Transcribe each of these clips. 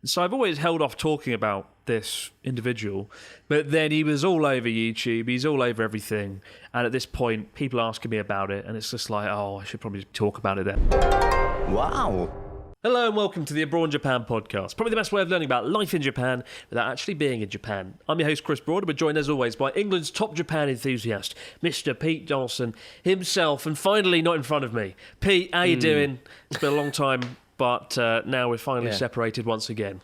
So I've always held off talking about this individual, but then he was all over YouTube, he's all over everything, and at this point, people are asking me about it, and it's just like, oh, I should probably talk about it then. Wow. Hello and welcome to the Abroad in Japan podcast. Probably the best way of learning about life in Japan without actually being in Japan. I'm your host, Chris Broad, and we're joined as always by England's top Japan enthusiast, Mr. Pete Dawson himself, and finally not in front of me. Pete, how you doing? It's been a long time, but now we're finally separated once again.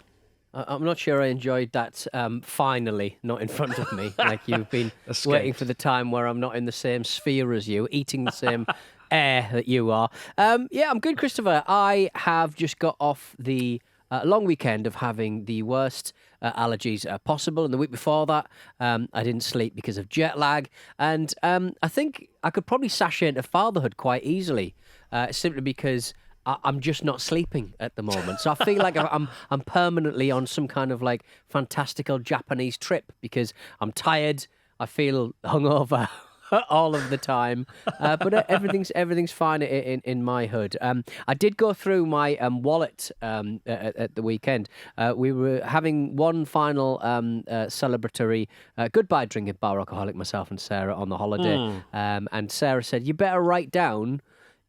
I'm not sure I enjoyed that finally not in front of me. Like you've been waiting for the time where I'm not in the same sphere as you, eating the same air that you are. Yeah, I'm good, Christopher. I have just got off the long weekend of having the worst allergies possible. And the week before that, I didn't sleep because of jet lag. And I think I could probably sashay into fatherhood quite easily, simply because I'm just not sleeping at the moment. So I feel like I'm permanently on some kind of like fantastical Japanese trip because I'm tired. I feel hungover all of the time, but everything's fine in my hood. I did go through my wallet at the weekend. We were having one final celebratory goodbye drink at Bar Alcoholic, myself and Sarah, on the holiday. And Sarah said, "You better write down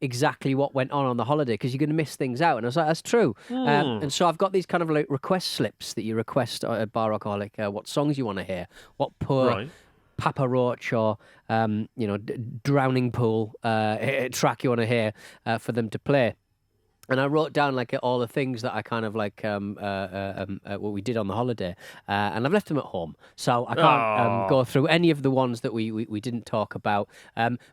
exactly what went on the holiday because you're going to miss things out." And I was like, that's true. And so I've got these kind of like request slips that you request at Bar Alcoholic, what songs you want to hear, what poor Papa Roach or Drowning Pool track you want to hear for them to play. And I wrote down like all the things that I kind of like what we did on the holiday, and I've left them at home, so I can't go through any of the ones that we didn't talk about.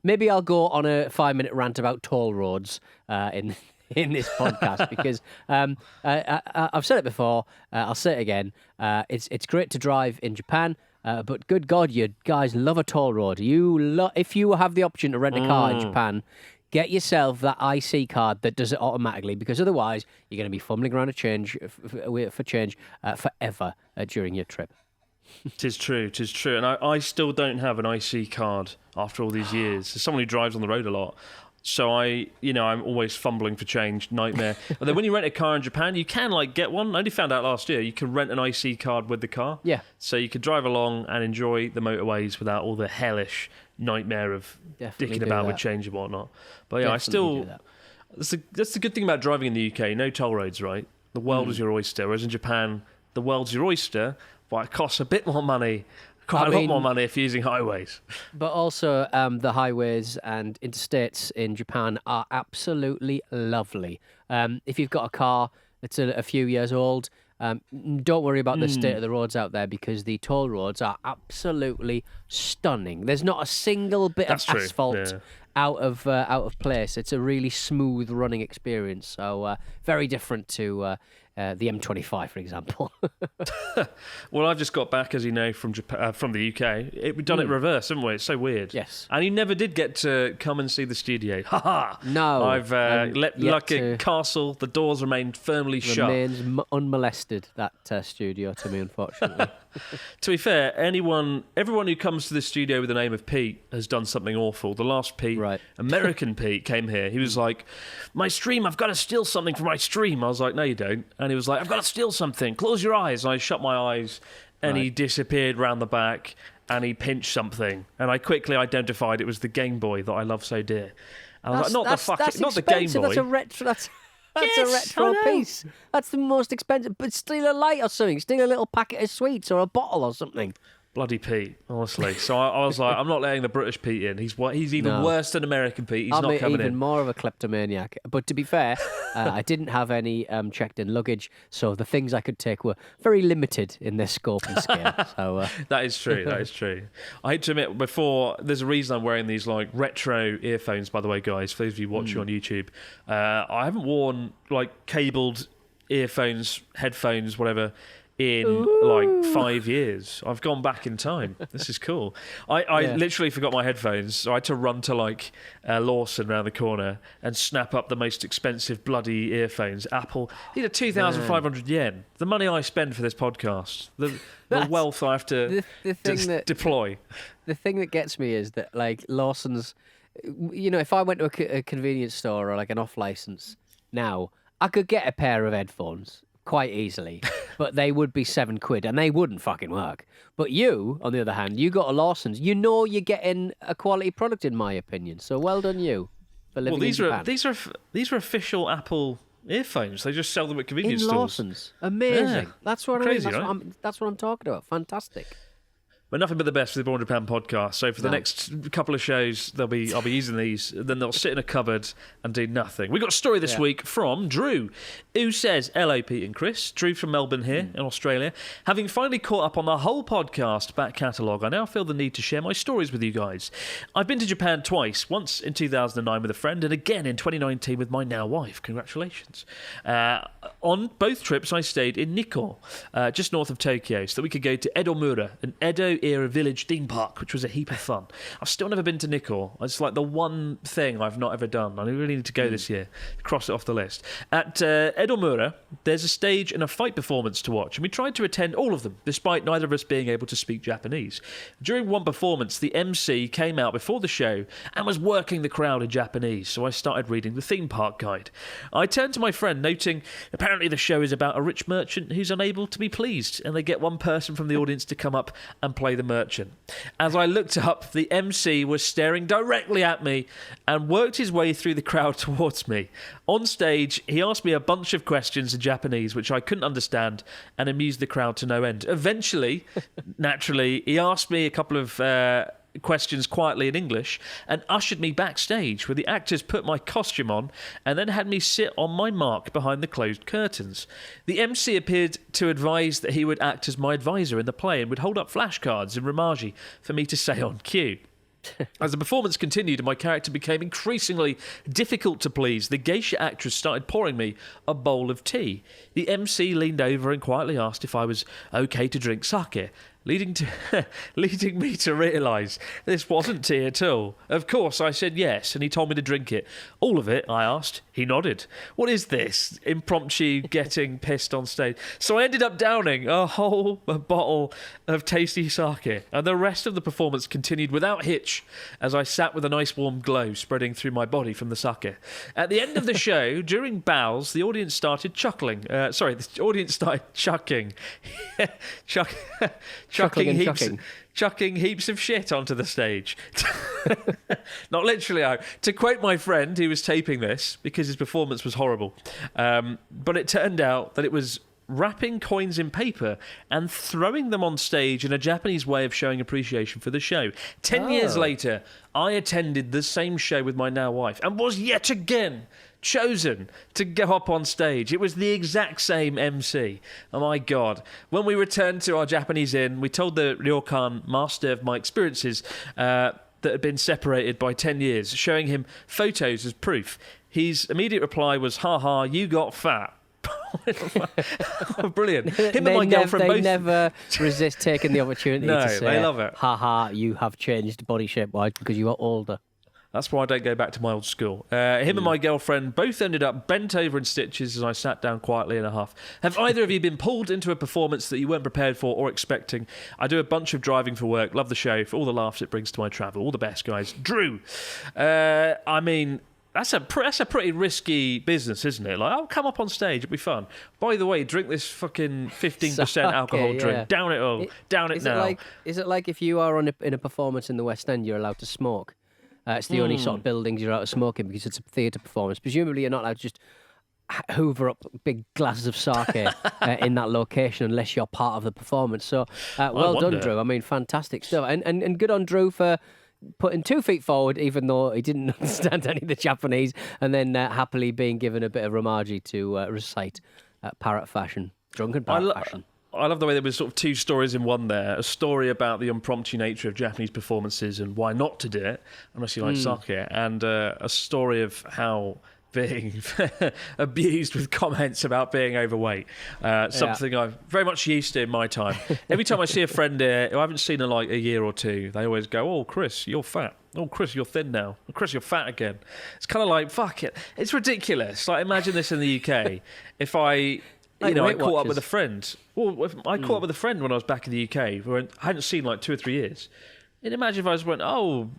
Maybe I'll go on a 5-minute rant about toll roads in this podcast because I've said it before. I'll say it again. It's great to drive in Japan. But good God, you guys love a toll road. If you have the option to rent a car in Japan, get yourself that IC card that does it automatically, because otherwise you're going to be fumbling around for change forever during your trip. Tis true. And I still don't have an IC card after all these years. As someone who drives on the road a lot, so I'm always fumbling for change, nightmare. And then when you rent a car in Japan, you can get one. I only found out last year, you can rent an IC card with the car. Yeah. So you could drive along and enjoy the motorways without all the hellish nightmare of dicking about with change and whatnot. But yeah, that's the good thing about driving in the UK. No toll roads, right? The world is your oyster. Whereas in Japan, the world's your oyster, but it costs a bit more money. A lot more money if you're using highways. But also, the highways and interstates in Japan are absolutely lovely. If you've got a car that's a few years old, don't worry about the state of the roads out there because the toll roads are absolutely stunning. There's not a single bit of asphalt out of place. It's a really smooth running experience. So very different to the M25, for example. Well, I've just got back, as you know, from Japan, from the UK. We've done it reverse, haven't we? It's so weird. Yes. And you never did get to come and see the studio. Ha ha! No. I've like a castle. The doors remained firmly shut. Remains unmolested, that studio, to me, unfortunately. To be fair, everyone who comes to the studio with the name of Pete has done something awful. The last Pete, American Pete, came here. He was like, "My stream, I've got to steal something from my stream." I was like, "No, you don't." And he was like, "I've got to steal something. Close your eyes." And I shut my eyes, and he disappeared round the back, and he pinched something. And I quickly identified it was the Game Boy that I love so dear. And I was like, not the Game Boy. That's a retro. That's a retro piece. That's the most expensive. But steal a light or something. Steal a little packet of sweets or a bottle or something. Bloody Pete, honestly. So I was like, I'm not letting the British Pete in. He's even worse than American Pete. He's not coming in. I'm even more of a kleptomaniac. But to be fair, I didn't have any checked-in luggage, so the things I could take were very limited in their scope and scale. So that is true. I hate to admit, there's a reason I'm wearing these retro earphones. By the way, guys, for those of you watching on YouTube, I haven't worn cabled earphones, headphones, whatever, in 5 years. I've gone back in time. This is cool. I literally forgot my headphones, so I had to run to Lawson around the corner and snap up the most expensive bloody earphones. Apple. These are 2,500 yen. The money I spend for this podcast. The wealth I have to deploy. The thing that gets me is that Lawson's, if I went to a convenience store or an off license now, I could get a pair of headphones quite easily, but they would be £7 and they wouldn't fucking work. But you, on the other hand, you got a Lawson's. You know you're getting a quality product, in my opinion. So well done you for living in Japan. These are official Apple earphones. They just sell them at convenience stores. Lawson's. Amazing. Yeah. That's what Crazy, I mean. right? That's what I'm talking about. Fantastic. But nothing but the best for the £400 podcast. So for the next couple of shows, I'll be using these. Then they'll sit in a cupboard and do nothing. We got a story this week from Drew, who says, "Hello, Pete and Chris. Drew from Melbourne here in Australia. Having finally caught up on the whole podcast back catalogue, I now feel the need to share my stories with you guys. I've been to Japan twice. Once in 2009 with a friend, and again in 2019 with my now wife. Congratulations. On both trips, I stayed in Nikko, just north of Tokyo, so that we could go to Edomura, an Edo-era village theme park, which was a heap of fun. I've still never been to Nikko. It's like the one thing I've not ever done. I really need to go this year. Cross it off the list. At Edomura, there's a stage and a fight performance to watch, and we tried to attend all of them, despite neither of us being able to speak Japanese. During one performance, the MC came out before the show and was working the crowd in Japanese, so I started reading the theme park guide. I turned to my friend, noting apparently the show is about a rich merchant who's unable to be pleased, and they get one person from the audience to come up and play the merchant. As I looked up, the MC was staring directly at me and worked his way through the crowd towards me. On stage, he asked me a bunch of questions in Japanese, which I couldn't understand, and amused the crowd to no end. Eventually, naturally, he asked me a couple of questions quietly in English and ushered me backstage, where the actors put my costume on and then had me sit on my mark behind the closed curtains. The MC appeared to advise that he would act as my advisor in the play and would hold up flashcards in Romaji for me to say on cue. As the performance continued and my character became increasingly difficult to please, the geisha actress started pouring me a bowl of tea. The MC leaned over and quietly asked if I was okay to drink sake, leading me to realise this wasn't tea at all. Of course, I said yes, and he told me to drink it. All of it, I asked. He nodded. What is this? Impromptu getting pissed on stage. So I ended up downing a whole bottle of tasty sake, and the rest of the performance continued without hitch as I sat with a nice warm glow spreading through my body from the sake. At the end of the show, during bows, the audience started chuckling. The audience started chucking. Chucking heaps of shit onto the stage. Not literally. To quote my friend who was taping this, because his performance was horrible, but it turned out that it was wrapping coins in paper and throwing them on stage in a Japanese way of showing appreciation for the show. 10 years later, I attended the same show with my now wife and was yet again chosen to go up on stage. It was the exact same MC. Oh my God. When we returned to our Japanese inn, we told the ryokan master of my experiences that had been separated by 10 years, showing him photos as proof. His immediate reply was, "Ha ha, you got fat." Brilliant. Him and my girlfriend both... They never resist taking the opportunity to say, they love it. "Ha ha, you have changed body shape-wise because you are older." That's why I don't go back to my old school. Him and my girlfriend both ended up bent over in stitches as I sat down quietly in a huff. Have either of you been pulled into a performance that you weren't prepared for or expecting? I do a bunch of driving for work. Love the show for all the laughs it brings to my travel. All the best, guys. Drew. I mean... That's a pretty risky business, isn't it? Like, I'll come up on stage, it'll be fun. By the way, drink this fucking 15% alcohol drink. Down it all. Down it now. Is it like if you are in a performance in the West End, you're allowed to smoke? It's the only sort of buildings you're allowed to smoke in because it's a theatre performance. Presumably, you're not allowed to just hoover up big glasses of sake in that location unless you're part of the performance. So, well done, Drew. I mean, fantastic stuff. And good on Drew for putting 2 feet forward, even though he didn't understand any of the Japanese, and then happily being given a bit of Romaji to recite parrot fashion, drunken parrot fashion. I love the way there was sort of 2 stories in one there. A story about the impromptu nature of Japanese performances and why not to do it, unless you like sake, and a story of how being abused with comments about being overweight. Something I'm very much used to in my time. Every time I see a friend who I haven't seen in like a year or 2, they always go, "Oh, Chris, you're fat. Oh, Chris, you're thin now. Oh, Chris, you're fat again." It's kind of like, fuck it. It's ridiculous. Like, imagine this in the UK. If I caught up with a friend. Well, if I caught up with a friend when I was back in the UK, who I hadn't seen like 2 or 3 years. And imagine if I just went, "Oh,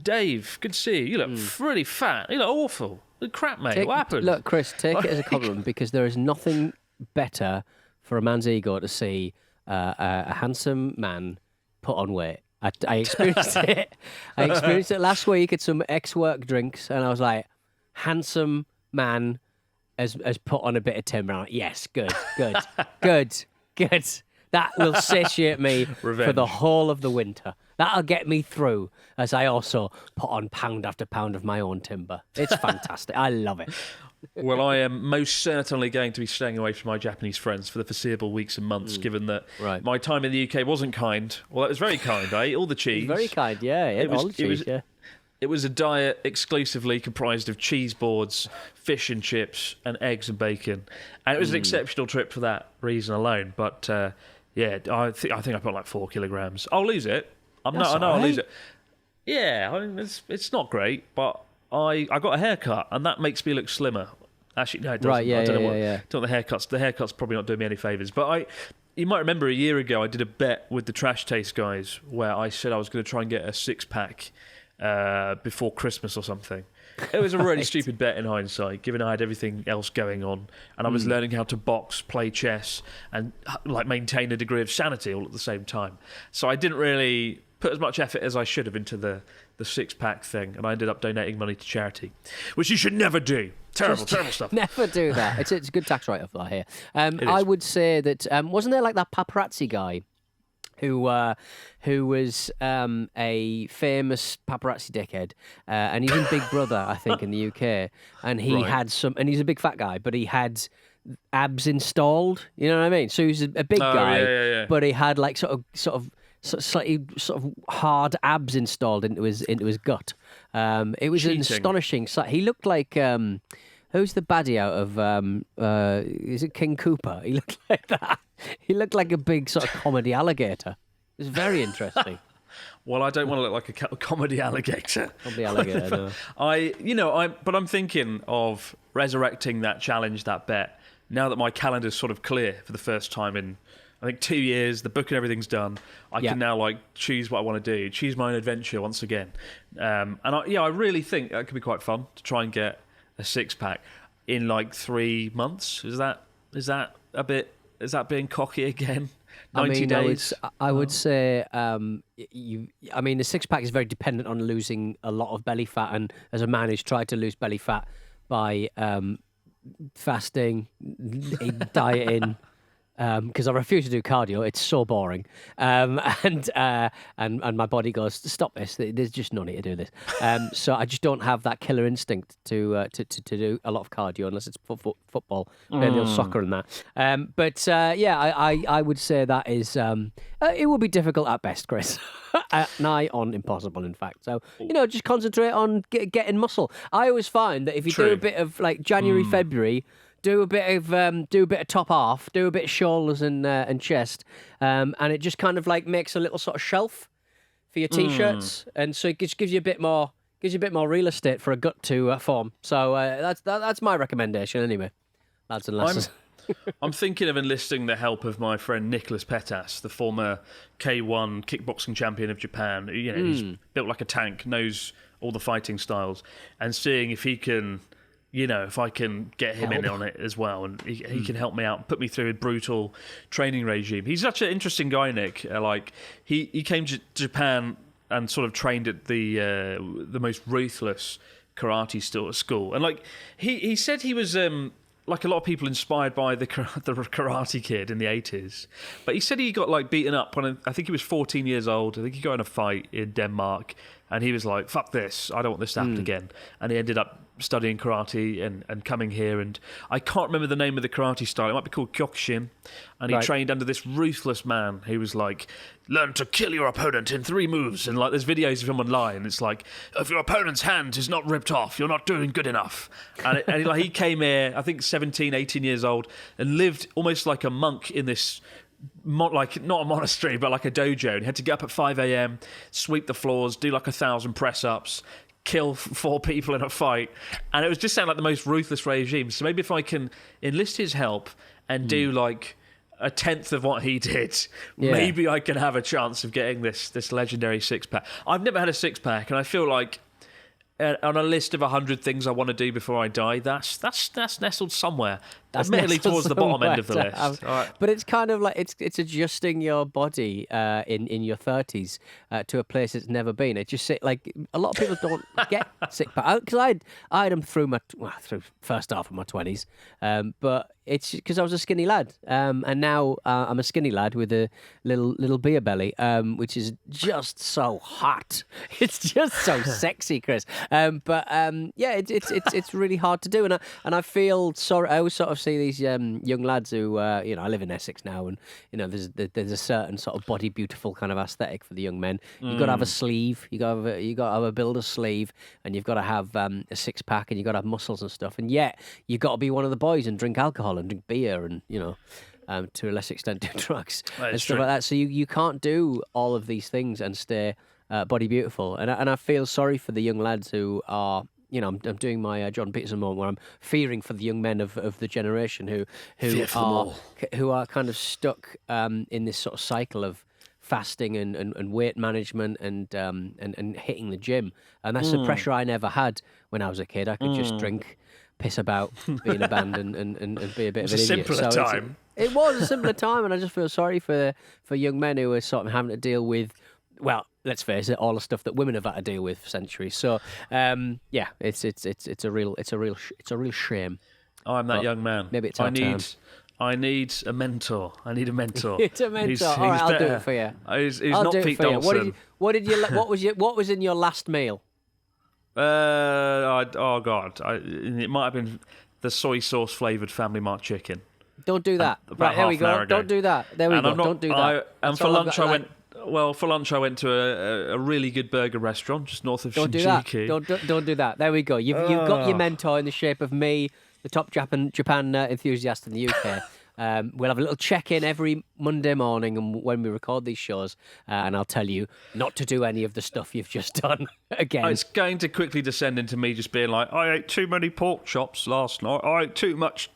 Dave, good to see you. You look really fat. You look awful. Crap, mate. What happened?" Look, Chris, take it as a compliment because there is nothing better for a man's ego to see a handsome man put on weight. I experienced it. I experienced it last week at some ex-work drinks, and I was like, handsome man has put on a bit of timber. I'm like, yes, good. That will satiate me for the whole of the winter. That'll get me through as I also put on pound after pound of my own timber. It's fantastic. I love it. Well, I am most certainly going to be staying away from my Japanese friends for the foreseeable weeks and months, given that my time in the UK wasn't kind. Well, it was very kind. I ate all the cheese. Very kind, yeah. All the cheese, yeah. It was a diet exclusively comprised of cheese boards, fish and chips, and eggs and bacon. And it was an exceptional trip for that reason alone. But, I think I put like 4 kilograms. I'll lose it. I know I'll lose it. Yeah, I mean, it's not great, but I got a haircut, and that makes me look slimmer. Actually, no, it doesn't. Right, yeah, I don't know yeah. The haircut's probably not doing me any favours. But you might remember a year ago I did a bet with the Trash Taste guys where I said I was going to try and get a 6-pack before Christmas or something. It was a really stupid bet in hindsight, given I had everything else going on, and I was learning how to box, play chess, and like maintain a degree of sanity all at the same time. So I didn't really put as much effort as I should have into the 6-pack thing, and I ended up donating money to charity, which you should never do. Terrible stuff. Never do that. It's a good tax write-off, I hear. I would say that wasn't there like that paparazzi guy who was a famous paparazzi dickhead, and he's in Big Brother, I think, in the UK, and he had and he's a big fat guy, but he had abs installed. You know what I mean? So he's a big guy, but he had like sort of slightly hard abs installed into his gut. It was an astonishing sight. He looked like who's the baddie out of is it King Cooper? He looked like that. He looked like a big sort of comedy alligator. It was very interesting. Well, I don't want to look like a comedy alligator. Comedy alligator. No. But I'm thinking of resurrecting that challenge, that bet. Now that my calendar's sort of clear for the first time in, I think, 2 years, the book and everything's done. I can now choose what I want to do, choose my own adventure once again. And I really think that could be quite fun to try and get a 6-pack in 3 months. Is that a bit? Is that being cocky again? 90 days. I would say the 6-pack is very dependent on losing a lot of belly fat, and as a man who's tried to lose belly fat by fasting, dieting. Because I refuse to do cardio, it's so boring, and my body goes, stop this. There's just no need to do this. So I just don't have that killer instinct to do a lot of cardio unless it's football, maybe soccer and that. I would say that is it will be difficult at best, Chris. Nigh on impossible, in fact. So just concentrate on getting muscle. I always find that if you do a bit of January, February. Do a bit of top half, do a bit of shoulders and chest, and it just kind of makes a little sort of shelf for your t-shirts, and so it just gives you a bit more real estate for a gut to form. So that's my recommendation anyway, lads and lasses. I'm thinking of enlisting the help of my friend Nicholas Petas, the former K1 kickboxing champion of Japan. He's built like a tank, knows all the fighting styles, and seeing if he can. If I can get him in on it as well, and he can help me out, put me through a brutal training regime. He's such an interesting guy, Nick. He came to Japan and sort of trained at the most ruthless karate school, and he said he was like a lot of people inspired by the Karate Kid in the 80s, but he said he got beaten up when I think he was 14 years old. I think he got in a fight in Denmark, and he was like, "Fuck this! I don't want this to happen again." And he ended up studying karate and coming here, and I can't remember the name of the karate style. It might be called Kyokushin, and he trained under this ruthless man who was like, learn to kill your opponent in 3 moves, and there's videos of him online. It's like, if your opponent's hand is not ripped off, you're not doing good enough. And he came here, I think 17, 18 years old, and lived almost like a monk in this not a monastery, but like a dojo, and he had to get up at 5 a.m, sweep the floors, do 1,000 press-ups, kill 4 people in a fight, and it was just sound like the most ruthless regime. So maybe if I can enlist his help and do a tenth of what he did, maybe I can have a chance of getting this legendary 6-pack. I've never had a 6-pack, and I feel like on a list of 100 things I want to do before I die, that's nestled somewhere. That's admittedly nestled towards the bottom end of the somewhere to list. have. All right. But it's kind of like it's adjusting your body in your 30s to a place it's never been. It just like a lot of people don't get sick, because I had them through through first half of my 20s, but it's because I was a skinny lad, and now I'm a skinny lad with a little beer belly, which is just so hot. It's just so sexy, Chris. But yeah, it's really hard to do, and I feel sorry. I always sort of see these young lads who I live in Essex now, and there's a certain sort of body beautiful kind of aesthetic for the young men. You've got to have a sleeve, you got to have a builder's sleeve, and you've got to have a six pack, and you've got to have muscles and stuff. And yet you've got to be one of the boys and drink alcohol and drink beer and to a less extent do drugs and stuff like that. So you can't do all of these things and stay body beautiful. And I feel sorry for the young lads who are. I'm doing my John Peterson moment where I'm fearing for the young men of the generation who are kind of stuck in this sort of cycle of fasting and weight management and hitting the gym. And that's the pressure I never had when I was a kid. I could just drink, piss about, be in a band and be a bit of an idiot. It was a simpler time. It was a simpler time, and I just feel sorry for young men who are sort of having to deal with, well, let's face it, all the stuff that women have had to deal with for centuries. So, yeah, it's a real shame. I'm that young man. Maybe it's our turn. I need a mentor. It's a mentor. It's a mentor. All right, I'll do it for you. He's not Pete Dawson. What was in your last meal? Oh God! It might have been the soy sauce flavored Family Mart chicken. Don't do that. Right, there we go. Don't do that. There we go. Don't do that. And for lunch, I went. Well, for lunch, I went to a really good burger restaurant just north of Shinjuku. Don't do that. There we go. You've got your mentor in the shape of me, the top Japan enthusiast in the UK. We'll have a little check-in every Monday morning and when we record these shows, and I'll tell you not to do any of the stuff you've just done again. It's going to quickly descend into me just being like, I ate too many pork chops last night. I ate too much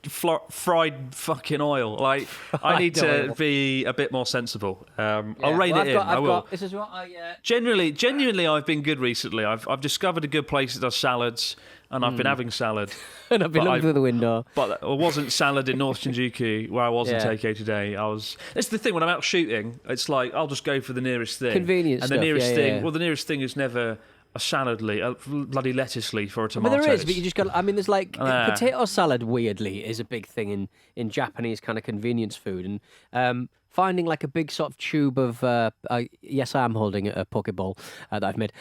fried fucking oil. Like, I need to be a bit more sensible. I'll rein it in. I will. This is what I... Genuinely, I've been good recently. I've discovered a good place that does salads, and I've been having salad. And I've been looking through the window. But it wasn't salad in North Shinjuku, where I was in Tokyo today. It's the thing, when I'm out shooting, it's like, I'll just go for the nearest thing. Convenient and stuff, the nearest thing, yeah. well, the nearest thing is never a salad leaf, a bloody lettuce leaf or a tomato. But there is, but you just got, there's like, potato salad, weirdly, is a big thing in Japanese kind of convenience food. And finding like a big sort of tube of, yes, I am holding a Pokeball that I've made.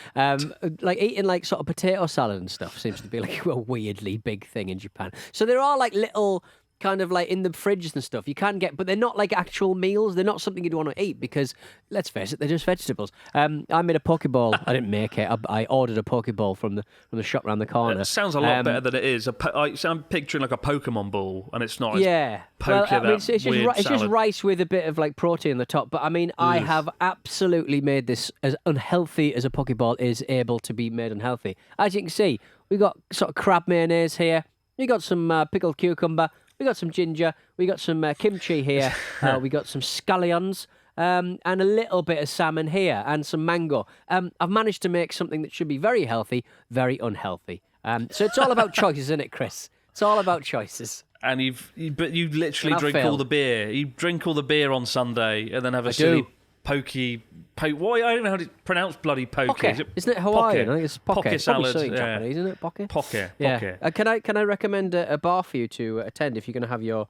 Like eating like sort of potato salad and stuff seems to be like a weirdly big thing in Japan. So there are like little kind of like in the fridges and stuff you can get, but they're not like actual meals. They're not something you'd want to eat because, let's face it, they're just vegetables. I made a Pokeball. I didn't make it. I ordered a Pokeball from the shop around the corner. It sounds a lot better than it is. I'm picturing like a Pokemon ball, and it's not. Yeah, it's just rice with a bit of like protein on the top. But I have absolutely made this as unhealthy as a Pokeball is able to be made unhealthy. As you can see, we got sort of crab mayonnaise here. We got some pickled cucumber. We got some ginger. We got some kimchi here. We got some scallions. And a little bit of salmon here and some mango. I've managed to make something that should be very healthy, very unhealthy. So it's all about choices, isn't it, Chris? It's all about choices. And you literally drink all the beer. You drink all the beer on Sunday and then have a silly pokey. Why? I don't know how to pronounce bloody pokey. Isn't it Hawaiian? I think it's poke. Poke salad. Japanese, isn't it? Poke. Poke. Yeah. Can I recommend a bar for you to attend if you're going to have your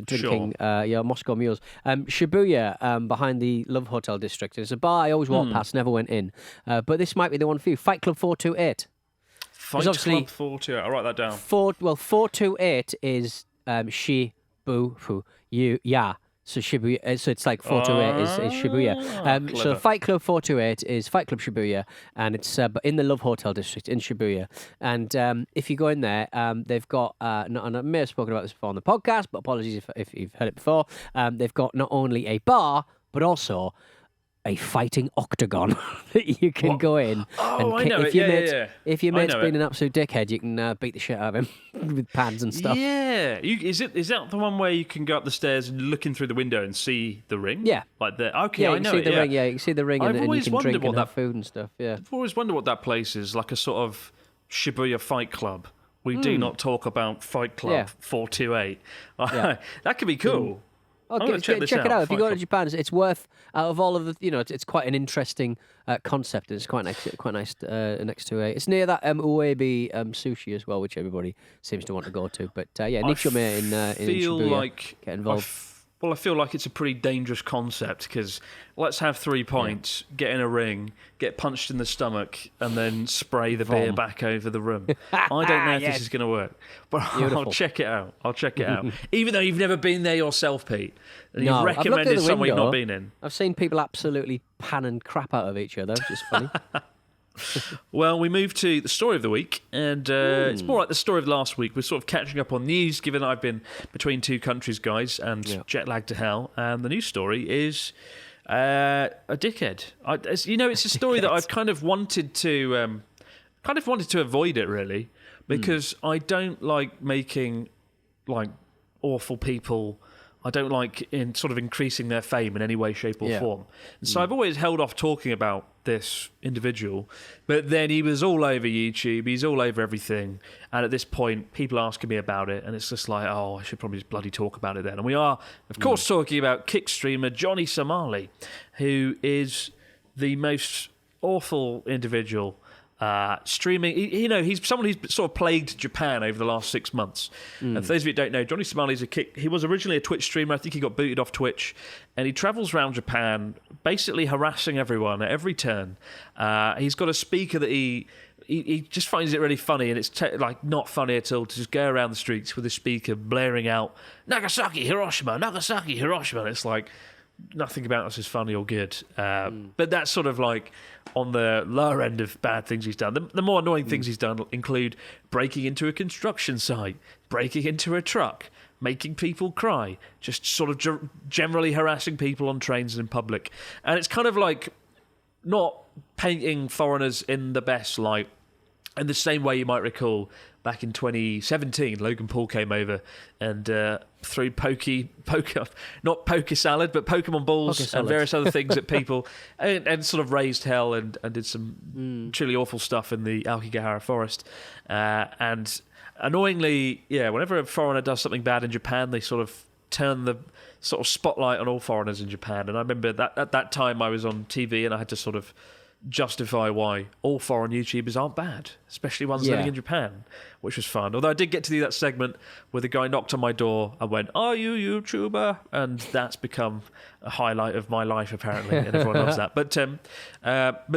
drinking your Moscow mules? Shibuya, behind the Love Hotel district. It's a bar I always walk past, never went in. But this might be the one for you. Fight Club 428. Fight Club 428. I'll write that down. 428 is Shibu ya. So Shibuya, so it's like 428 is Shibuya. So Fight Club 428 is Fight Club Shibuya, and it's in the Love Hotel district in Shibuya. And if you go in there, they've got, and I may have spoken about this before on the podcast, but apologies if you've heard it before. They've got not only a bar, but also a fighting octagon that you can go in. Oh, I know it. If your mate's been an absolute dickhead, you can beat the shit out of him with pads and stuff. Yeah. Is that the one where you can go up the stairs and look in through the window and see the ring? Yeah. Like the okay, yeah, I know you it. See the ring, yeah, you can see the ring, and you can drink and have food and stuff. Yeah. I've always wondered what that place is, like a sort of Shibuya fight club. We do not talk about Fight Club 428. Yeah. That could be cool. I'm Okay, going to check this check it out. If you Fight go to Club. Japan, it's worth out of all of the. It's quite an interesting concept. It's quite nice. Next to a. It's near that Uebi sushi as well, which everybody seems to want to go to. But Nishome in Shibuya, get involved. I feel like it's a pretty dangerous concept because let's have 3 points, get in a ring, get punched in the stomach, and then spray the beer back over the room. I don't know if this is going to work, but I'll check it out. Even though you've never been there yourself, Pete, and you've recommended somewhere you've not been in. I've seen people absolutely pan and crap out of each other, which is funny. Well, we move to the story of the week, and it's more like the story of last week. We're sort of catching up on news, given I've been between 2 countries, guys, and jet lagged to hell. And the news story is a dickhead. It's a story that I've kind of wanted to avoid it really, because I don't like making like awful people. I don't like increasing their fame in any way, shape, or form. And so I've always held off talking about this individual. But then he was all over YouTube. He's all over everything. And at this point, people are asking me about it. And it's just like, I should probably just bloody talk about it then. And we are, of course, talking about kick streamer Johnny Somali, who is the most awful individual streaming. He's someone who's sort of plagued Japan over the last 6 months. And for those of you who don't know, Johnny Somali he was originally a Twitch streamer. I think he got booted off Twitch, and he travels around Japan basically harassing everyone at every turn. He's got a speaker that he just finds it really funny, and it's not funny at all to just go around the streets with a speaker blaring out Nagasaki, Hiroshima, Nagasaki, Hiroshima. And it's like, nothing about us is funny or good. But that's sort of like on the lower end of bad things he's done. The more annoying things he's done include breaking into a construction site, breaking into a truck, making people cry, just sort of generally harassing people on trains and in public. And it's kind of like not painting foreigners in the best light. In the same way you might recall back in 2017, Logan Paul came over and threw not poker salad, but Pokemon balls and various other things at people and sort of raised hell and did some truly awful stuff in the Aokigahara forest. And annoyingly, whenever a foreigner does something bad in Japan, they sort of turn the sort of spotlight on all foreigners in Japan. And I remember that at that time I was on TV and I had to sort of justify why all foreign YouTubers aren't bad, especially ones living in Japan, which was fun. Although I did get to do that segment where the guy knocked on my door and went, "Are you YouTuber?" And that's become a highlight of my life, apparently, and everyone loves that. But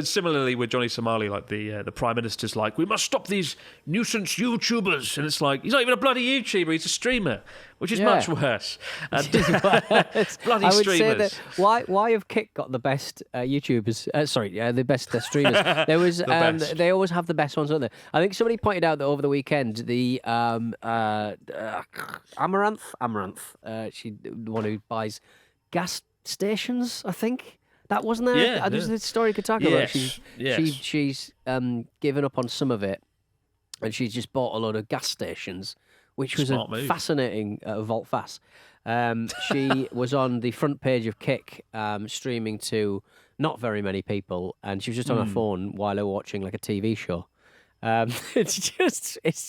similarly with Johnny Somali, like the Prime Minister's like, "We must stop these nuisance YouTubers," and it's like, he's not even a bloody YouTuber, he's a streamer, which is much worse. And bloody I would streamers. say that why have Kick got the best YouTubers? The best streamers. There was they always have the best ones, don't they? I think somebody pointed out that over the weekend the Amaranth, she the one who buys gas stations, I think. That wasn't there. Yeah, There's this story could talk about. She's given up on some of it, and she's just bought a load of gas stations, which was a fascinating vault fast. She was on the front page of Kick, streaming to not very many people, and she was just on her phone while they were watching like a TV show. It's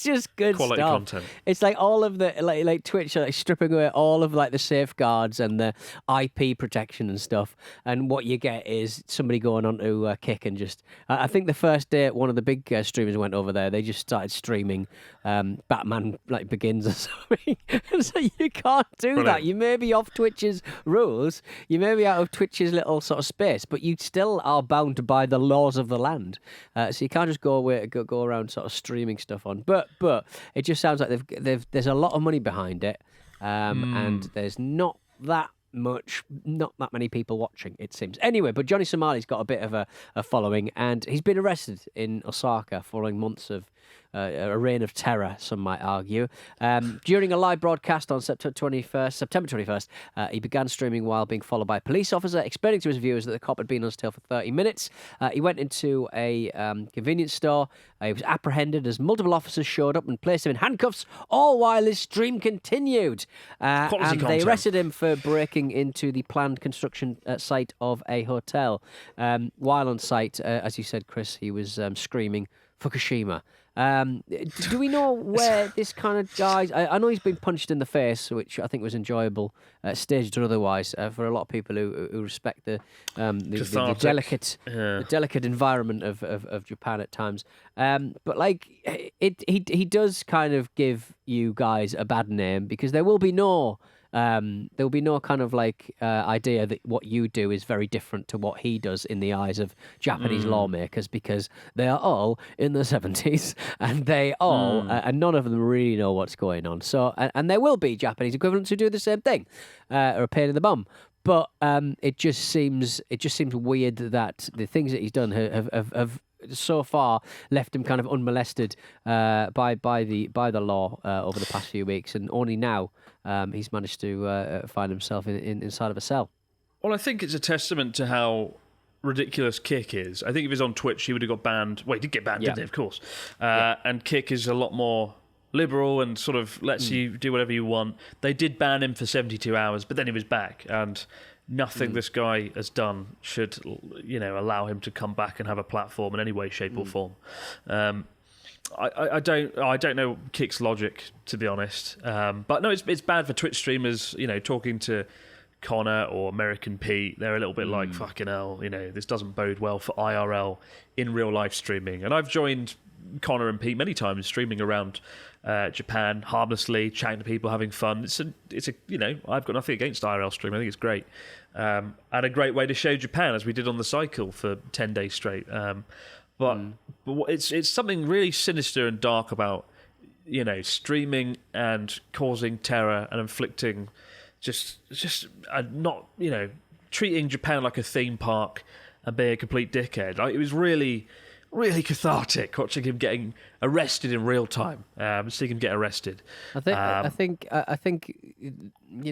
just good quality stuff. content. It's like all of the like Twitch are like stripping away all of like the safeguards and the IP protection and stuff, and what you get is somebody going on to Kick and just I think the first day one of the big streamers went over there, they just started streaming Batman like Begins or something. So you can't do that. You may be off Twitch's rules, you may be out of Twitch's little sort of space, but you still are bound by the laws of the land. So you can't just go around sort of streaming stuff on, but it just sounds like there's a lot of money behind it, and there's not that many people watching, it seems. Anyway, but Johnny Somali's got a bit of a following, and he's been arrested in Osaka following months of a reign of terror, some might argue. During a live broadcast on September 21st, he began streaming while being followed by a police officer, explaining to his viewers that the cop had been on his tail for 30 minutes. He went into a convenience store. He was apprehended as multiple officers showed up and placed him in handcuffs, all while his stream continued. And they arrested him for breaking into the planned construction site of a hotel. While on site, as you said, Chris, he was screaming Fukushima. Do we know where this kind of guy's... I know he's been punched in the face, which I think was enjoyable, staged or otherwise, for a lot of people who respect the delicate environment of Japan at times. But like, he does kind of give you guys a bad name, because there will be no kind of like idea that what you do is very different to what he does in the eyes of Japanese lawmakers, because they are all in the 70s and they all and none of them really know what's going on. So and there will be Japanese equivalents who do the same thing, or a pain in the bum. But it just seems weird that the things that he's done have so far left him kind of unmolested by the law over the past few weeks, and only now he's managed to find himself inside of a cell. Well, I think it's a testament to how ridiculous Kick is. I think if he was on Twitch, he would have got banned. Well, he did get banned, didn't he? Of course. And Kick is a lot more liberal and sort of lets you do whatever you want. They did ban him for 72 hours, but then he was back, and nothing this guy has done should, allow him to come back and have a platform in any way, shape, or form. I don't know Kick's logic, to be honest. But no, it's bad for Twitch streamers. Talking to Connor or American Pete, they're a little bit like, fucking hell. This doesn't bode well for IRL in real life streaming. And I've joined Connor and Pete many times streaming around Japan harmlessly, chatting to people, having fun. It's a I've got nothing against IRL streaming. I think it's great, and a great way to show Japan, as we did on the cycle for 10 days straight. But it's something really sinister and dark about streaming and causing terror and inflicting just not treating Japan like a theme park and being a complete dickhead. Like, it was really cathartic watching him getting arrested in real time, seeing him get arrested. I think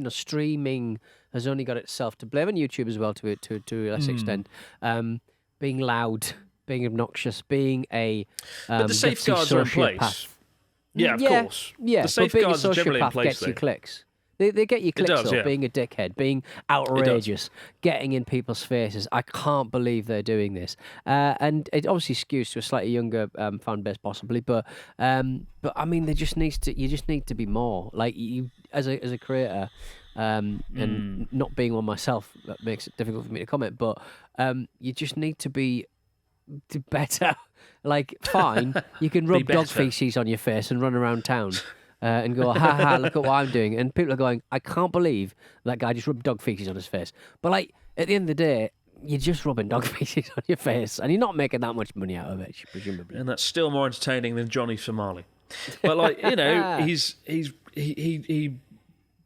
streaming has only got itself to blame, and YouTube as well to a less extent. Being loud, being obnoxious, being a but the safeguards are in place. Yeah, of course. Yeah, the safeguards are generally in place. Gets you clicks. They get you clicks up, being a dickhead, being outrageous, getting in people's faces. I can't believe they're doing this. And it obviously skews to a slightly younger fan base, possibly. But I mean, you just need to be more. Like, you, as a creator, and not being one myself, that makes it difficult for me to comment. But you just need to be better. Like, fine, you can rub dog feces on your face and run around town. And go, ha ha, look at what I'm doing. And people are going, I can't believe that guy just rubbed dog feces on his face. But, like, at the end of the day, you're just rubbing dog feces on your face, and you're not making that much money out of it, presumably. And that's still more entertaining than Johnny Somali. But, like, he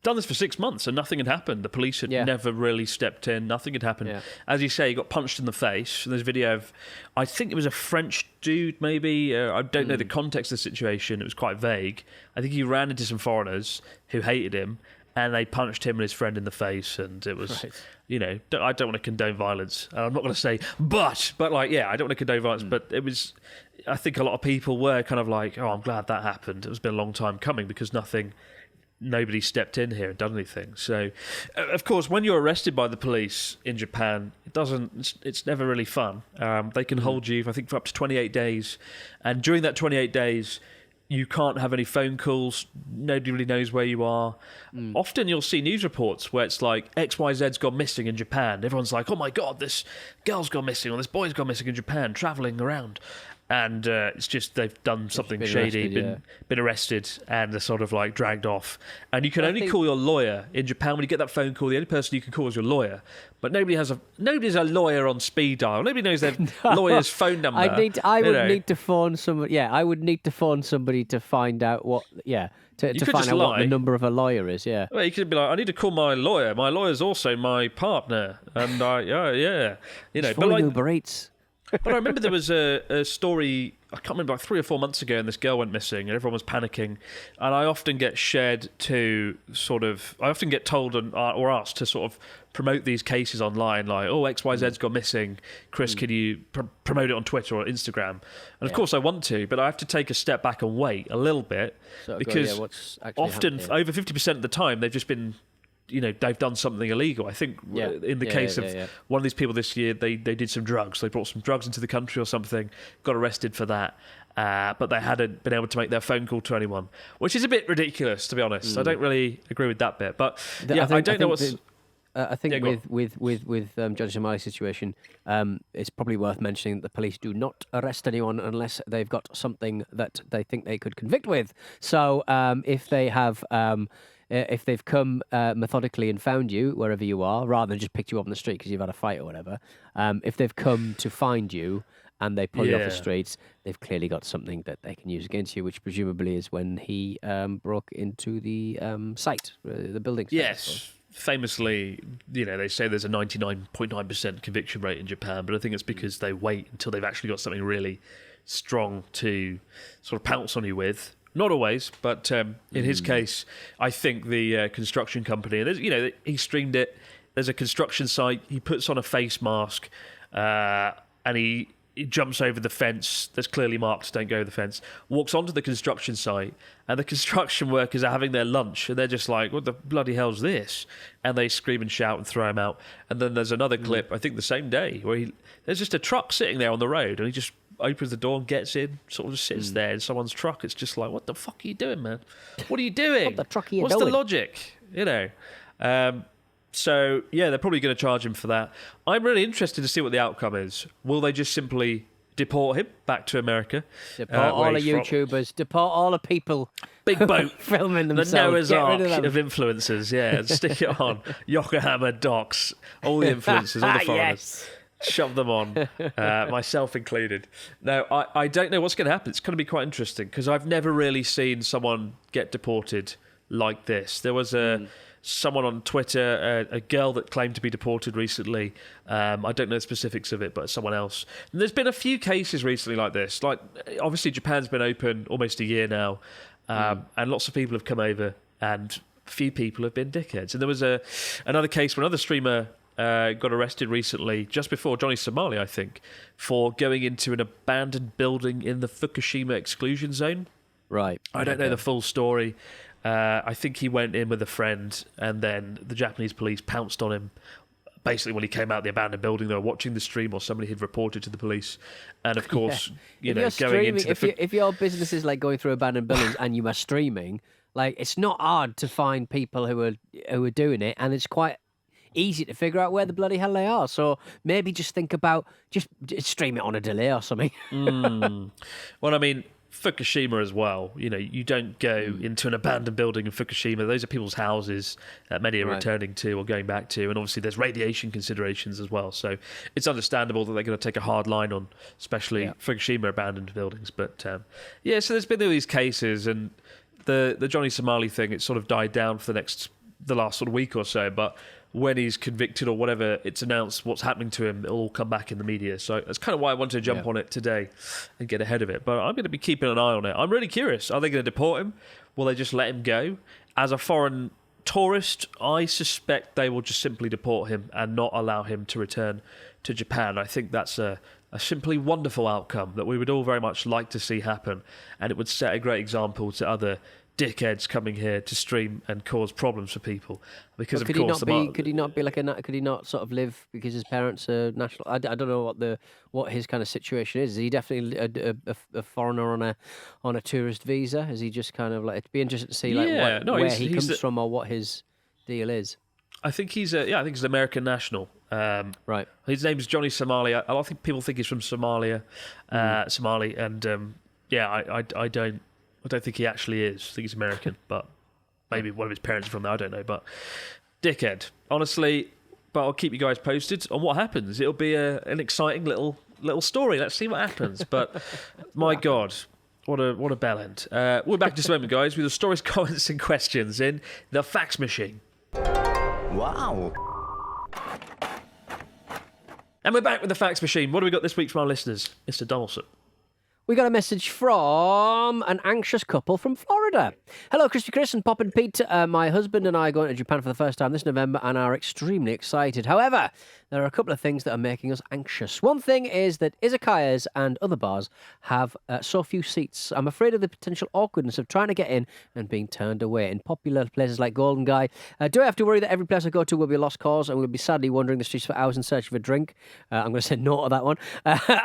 done this for 6 months and nothing had happened. The police had never really stepped in. Nothing had happened. Yeah. As you say, he got punched in the face. And there's a video of, I think it was a French dude, maybe. I don't know the context of the situation. It was quite vague. I think he ran into some foreigners who hated him, and they punched him and his friend in the face. And it was, I don't want to condone violence. And I'm not going to say, but like, I don't want to condone violence. But it was, I think a lot of people were kind of like, oh, I'm glad that happened. It's been a long time coming, because nobody stepped in here and done anything. So, of course, when you're arrested by the police in Japan, it's never really fun. They can hold you, I think, for up to 28 days. And during that 28 days, you can't have any phone calls. Nobody really knows where you are. Often you'll see news reports where it's like, XYZ's gone missing in Japan. Everyone's like, oh my God, this girl's gone missing, or this boy's gone missing in Japan, travelling around. And it's just they've done something shady, been arrested, and they're sort of like dragged off. And you can only call your lawyer in Japan. When you get that phone call, the only person you can call is your lawyer. But nobody's a lawyer on speed dial. Nobody knows their lawyer's phone number. I would need to phone somebody. Yeah, I would need to phone somebody to find out what. Yeah, to find out what the number of a lawyer is. Yeah. Well, you could be like, I need to call my lawyer. My lawyer's also my partner, and but like Uber Eats. But I remember there was a story, I can't remember, like 3 or 4 months ago, and this girl went missing, and everyone was panicking. And I often get I often get told or asked to sort of promote these cases online, like, oh, XYZ's gone missing. Chris, can you promote it on Twitter or Instagram? And of course I want to, but I have to take a step back and wait a little bit, because often, over 50% of the time, they've just been... they've done something illegal. I think in the case of one of these people this year, they did some drugs. They brought some drugs into the country or something, got arrested for that. but they hadn't been able to make their phone call to anyone, which is a bit ridiculous, to be honest. I don't really agree with that bit. But I don't know what's... I think with Johnny Somali's situation, it's probably worth mentioning that the police do not arrest anyone unless they've got something that they think they could convict with. So if they have... if they've come methodically and found you wherever you are, rather than just picked you up on the street because you've had a fight or whatever, if they've come to find you and they pull you off the streets, they've clearly got something that they can use against you, which presumably is when he broke into the site, the building site. Yes. Famously, they say there's a 99.9% conviction rate in Japan, but I think it's because they wait until they've actually got something really strong to sort of pounce on you with. Not always, but in his case, I think the construction company, and he streamed it. There's a construction site. He puts on a face mask, and he jumps over the fence that's clearly marked, don't go over the fence, walks onto the construction site, and the construction workers are having their lunch, and they're just like, what the bloody hell's this? And they scream and shout and throw him out. And then there's another clip, I think the same day, where there's just a truck sitting there on the road, and he just opens the door and gets in, sort of just sits there in someone's truck. It's just like, what the fuck are you doing, man? What are you doing? What the truck are you What's doing? the logic? So, they're probably going to charge him for that. I'm really interested to see what the outcome is. Will they just simply deport him back to America? Deport all the YouTubers. Deport all the people. Big boat. Filming themselves. The Noah's Get Ark rid of influencers. Yeah, and stick it on. Yokohama docks. All the influencers, all the foreigners. Yes. Shove them on, myself included. Now, I don't know what's going to happen. It's going to be quite interesting because I've never really seen someone get deported like this. There was someone on Twitter, a girl that claimed to be deported recently. I don't know the specifics of it, but someone else. And there's been a few cases recently like this. Like, obviously, Japan's been open almost a year now, and lots of people have come over, and a few people have been dickheads. And there was another case where another streamer got arrested recently, just before Johnny Somali, I think, for going into an abandoned building in the Fukushima exclusion zone. Right. I don't know the full story. I think he went in with a friend, and then the Japanese police pounced on him. Basically, when he came out of the abandoned building, they were watching the stream, or somebody had reported to the police. And of course, going into if your business is like going through abandoned buildings and you are streaming, like it's not hard to find people who are doing it, and it's quite easy to figure out where the bloody hell they are. So maybe just think about just stream it on a delay or something. Well, I mean, Fukushima as well. You don't go into an abandoned building in Fukushima. Those are people's houses that many are returning to or going back to. And obviously there's radiation considerations as well. So it's understandable that they're going to take a hard line on especially Fukushima abandoned buildings. But so there's been all these cases, and the Johnny Somali thing, it sort of died down for the last sort of week or so. But when he's convicted or whatever, it's announced what's happening to him, it'll all come back in the media. So that's kind of why I wanted to jump on it today and get ahead of it. But I'm going to be keeping an eye on it. I'm really curious. Are they going to deport him? Will they just let him go? As a foreign tourist, I suspect they will just simply deport him and not allow him to return to Japan. I think that's a simply wonderful outcome that we would all very much like to see happen. And it would set a great example to other dickheads coming here to stream and cause problems for people. Because could he not sort of live because his parents are national? I don't know what his kind of situation is. Is he definitely a foreigner on a tourist visa? Is he just kind of like, it'd be interesting to see where he comes from or what his deal is. I think he's an American national. Right. His name's Johnny Somali. I don't think people think he's from Somalia, Somali, and I don't think he actually is. I think he's American, but maybe one of his parents are from there. I don't know, but dickhead, honestly. But I'll keep you guys posted on what happens. It'll be an exciting little story. Let's see what happens. But my God, what a bellend. We're back in just a moment, guys, with the stories, comments, and questions in the fax machine. Wow. And we're back with the fax machine. What do we got this week from our listeners, Mr. Donaldson? We got a message from an anxious couple from Florida. Hello, Crispy Chris and Pop and Pete. My husband and I are going to Japan for the first time this November and are extremely excited. However, there are a couple of things that are making us anxious. One thing is that izakayas and other bars have so few seats. I'm afraid of the potential awkwardness of trying to get in and being turned away. In popular places like Golden Guy, do I have to worry that every place I go to will be a lost cause and we'll be sadly wandering the streets for hours in search of a drink? I'm going to say no to that one.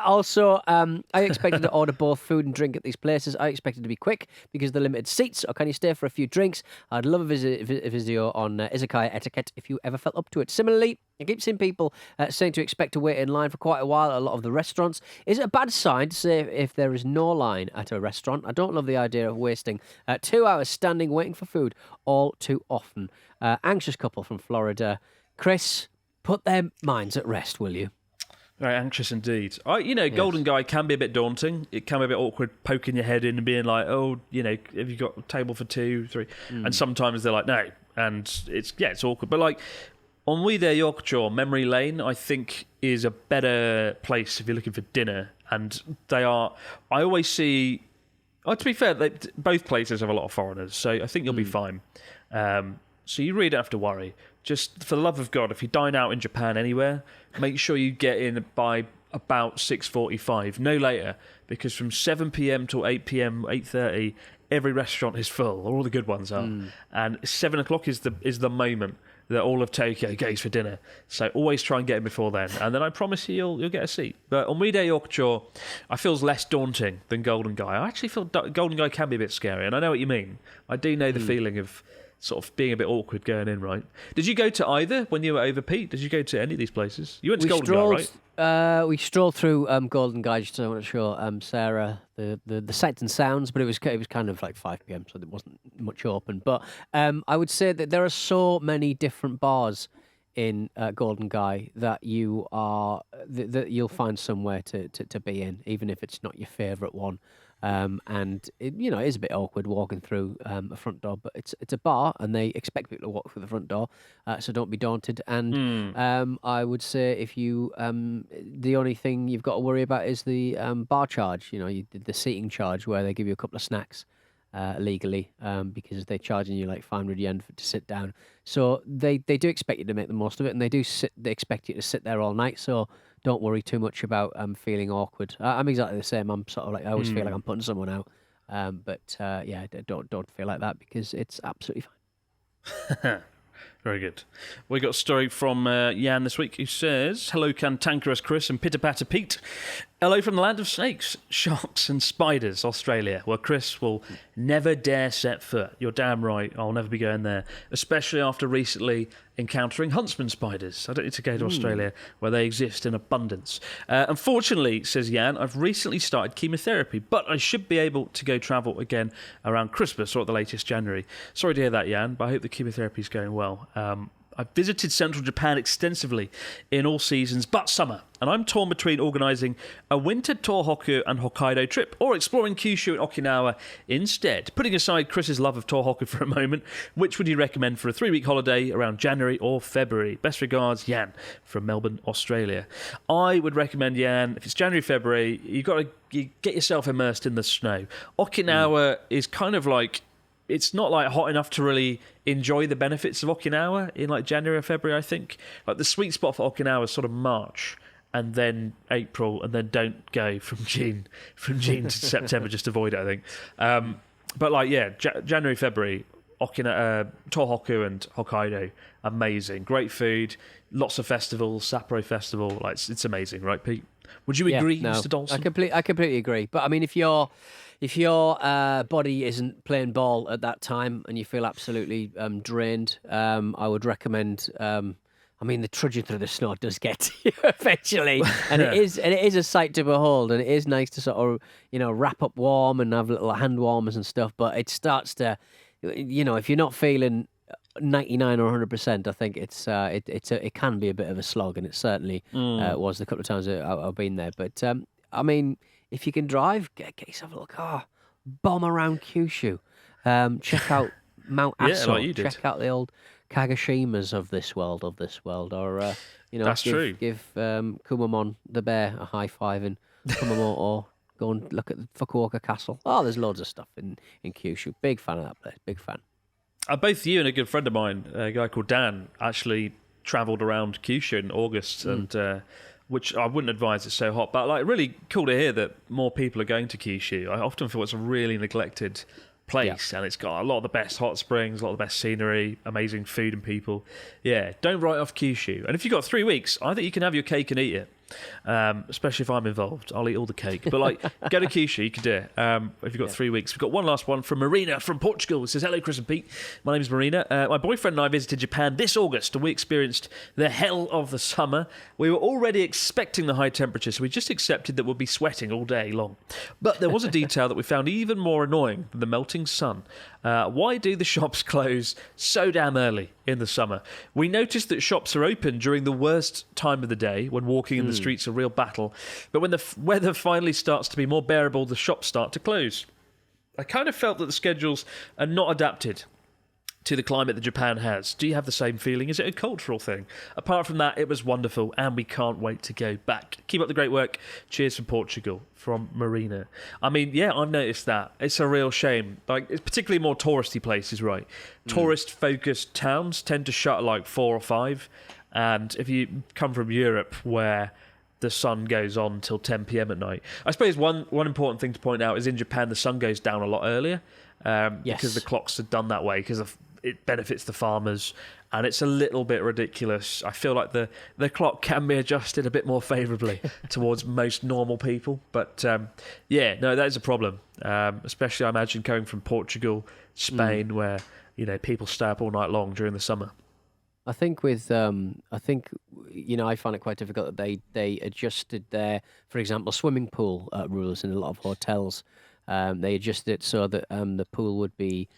Also, I expected to order both food and drink at these places. I expected to be quick because of the limited seats, or can you stay for a few drinks? I'd love a video on izakaya etiquette if you ever felt up to it. Similarly, I keep seeing people saying to expect to wait in line for quite a while at a lot of the restaurants. Is it a bad sign to say if there is no line at a restaurant? I don't love the idea of wasting 2 hours standing waiting for food all too often. Anxious couple from Florida. Chris, put their minds at rest, will you? Very anxious indeed. Golden Guy can be a bit daunting. It can be a bit awkward poking your head in and being like, have you got a table for 2, 3? And sometimes they're like, no. And it's awkward. But like, Ennui de Yorkshire, Memory Lane, I think is a better place if you're looking for dinner. And they are, I always see, to be fair, both places have a lot of foreigners, so I think you'll be fine. So you really don't have to worry. Just for the love of God, if you dine out in Japan anywhere, make sure you get in by about 6:45, no later, because from 7 p.m. till 8 p.m, 8:30, every restaurant is full. All the good ones are, and 7 o'clock is the moment that all of Tokyo goes for dinner. So always try and get in before then, and then I promise you you'll get a seat. But Ennui de Yorkshire, I feel is less daunting than Golden Guy. I actually feel Golden Guy can be a bit scary, and I know what you mean. I do know the feeling of sort of being a bit awkward going in, right? Did you go to either when you were over, Pete? Did you go to any of these places? You went to Golden Guy, right? We strolled through Golden Guy just to want to show Sarah the sights and sounds, but it was kind of like 5 p.m, so there wasn't much open. But I would say that there are so many different bars in Golden Guy that you'll find somewhere to be in, even if it's not your favourite one. And it is a bit awkward walking through a front door, but it's a bar and they expect people to walk through the front door, so don't be daunted. And I would say if you the only thing you've got to worry about is the bar charge. The seating charge, where they give you a couple of snacks legally, because they're charging you like 500 yen to sit down. So they do expect you to make the most of it, and they expect you to sit there all night. So don't worry too much about feeling awkward. I'm exactly the same. I'm sort of like, I always feel like I'm putting someone out. But don't feel like that, because it's absolutely fine. Very good. We got a story from Jan this week, who says, "Hello, cantankerous Chris and Pitter Patter Pete. Hello from the land of snakes, sharks and spiders, Australia, where Chris will never dare set foot." You're damn right. I'll never be going there, especially after recently encountering huntsman spiders. I don't need to go to Australia, where they exist in abundance. Unfortunately, says Jan, I've recently started chemotherapy, but I should be able to go travel again around Christmas or at the latest January. Sorry to hear that, Jan, but I hope the chemotherapy is going well. I've visited central Japan extensively in all seasons but summer, and I'm torn between organising a winter Tohoku and Hokkaido trip or exploring Kyushu and Okinawa instead. Putting aside Chris's love of Tohoku for a moment, which would you recommend for a 3-week holiday around January or February? Best regards, Jan from Melbourne, Australia. I would recommend, Jan, if it's January, February, you get yourself immersed in the snow. Okinawa is kind of like, it's not like hot enough to really enjoy the benefits of Okinawa in like January or February, I think. Like the sweet spot for Okinawa is sort of March and then April, and then don't go from June to September, just avoid it, I think. But like, yeah, January, February, Tohoku and Hokkaido, amazing. Great food, lots of festivals, Sapporo Festival, like it's amazing, right, Pete? Would you agree, Mr. Dawson? I completely agree. But I mean, if your body isn't playing ball at that time and you feel absolutely drained, I would recommend. The trudging through the snow does get to you eventually, and it is a sight to behold, and it is nice to sort of wrap up warm and have little hand warmers and stuff. But it starts to, if you're not feeling 99 or 100%, I think it can be a bit of a slog, and it certainly was the couple of times I've been there. But if you can drive, get yourself a little car, bomb around Kyushu, check out Mount Aso, like you did. Check out the old Kagashimas of this world, or That's true. Give Kumamon the bear a high five in Kumamoto. Go and look at the Fukuoka Castle. Oh, there's loads of stuff in Kyushu. Big fan of that place. Big fan. Both you and a good friend of mine, a guy called Dan, actually travelled around Kyushu in August, and which I wouldn't advise. It's so hot, but like really cool to hear that more people are going to Kyushu. I often feel it's a really neglected place, and it's got a lot of the best hot springs, a lot of the best scenery, amazing food and people. Yeah, don't write off Kyushu. And if you've got 3 weeks, I think you can have your cake and eat it. Especially if I'm involved, I'll eat all the cake. But like, go to Kyushu, you can do it. If you've got 3 weeks, we've got one last one from Marina from Portugal. It says, "Hello, Chris and Pete. My name is Marina. My boyfriend and I visited Japan this August, and we experienced the hell of the summer. We were already expecting the high temperature, so we just accepted that we'd be sweating all day long. But there was a detail that we found even more annoying than the melting sun. Why do the shops close so damn early in the summer? We noticed that shops are open during the worst time of the day, when walking in the streets a real battle. But when the weather finally starts to be more bearable, the shops start to close. I kind of felt that the schedules are not adapted to the climate that Japan has. Do you have the same feeling? Is it a cultural thing? Apart from that, it was wonderful, and we can't wait to go back. Keep up the great work. Cheers from Portugal," from Marina. I mean, yeah, I've noticed that. It's a real shame. Like, it's particularly more touristy places, right? Tourist-focused towns tend to shut at like 4 or 5, and if you come from Europe, where the sun goes on till 10 p.m. at night. I suppose one important thing to point out is in Japan, the sun goes down a lot earlier, because the clocks are done that way, because it benefits the farmers, and it's a little bit ridiculous. I feel like the clock can be adjusted a bit more favourably towards most normal people. But yeah, no, that is a problem, especially I imagine coming from Portugal, Spain, where people stay up all night long during the summer. I think with I find it quite difficult that they adjusted their, for example, swimming pool rules in a lot of hotels. They adjusted it so that the pool would be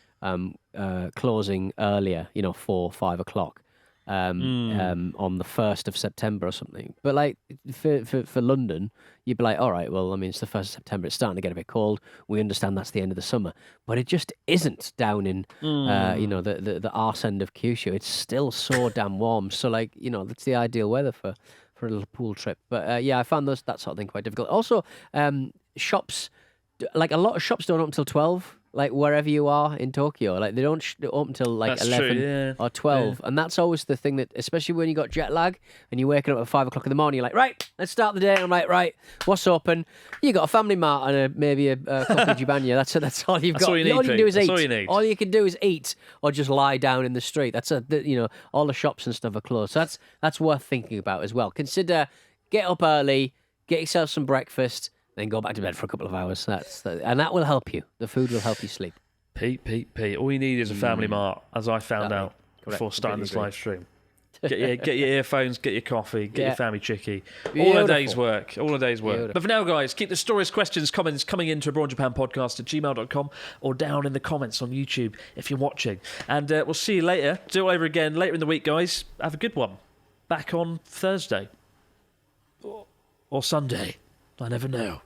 closing earlier, 4 or 5 o'clock on the 1st of September or something. But like for London, you'd be like, all right, well, I mean, it's the 1st of September. It's starting to get a bit cold. We understand that's the end of the summer, but it just isn't down in the arse end of Kyushu. It's still so damn warm. So like, that's the ideal weather for a little pool trip. But yeah, I found that sort of thing quite difficult. Also, shops, like a lot of shops don't open until 12. Like wherever you are in Tokyo, like they don't open until like 11 or 12, and that's always the thing that, especially when you got jet lag and you're waking up at 5 o'clock in the morning, you're like, right, let's start the day. And I'm like, right, what's open? You got a Family Mart and maybe a coffee jibanya. That's all you've got. All you can do is eat. All you can do is eat or just lie down in the street. All the shops and stuff are closed. So that's worth thinking about as well. Consider get up early, get yourself some breakfast, then go back to bed for a couple of hours. And that will help you. The food will help you sleep. Pete. All you need is a Family Mart, as I found out before starting this live stream. Get your earphones, get your coffee, get your family chickie. All a day's work. Beautiful. But for now, guys, keep the stories, questions, comments coming into abroadjapanpodcast@gmail.com or down in the comments on YouTube if you're watching. And we'll see you later. Do it all over again later in the week, guys. Have a good one. Back on Thursday. Or Sunday. I never know.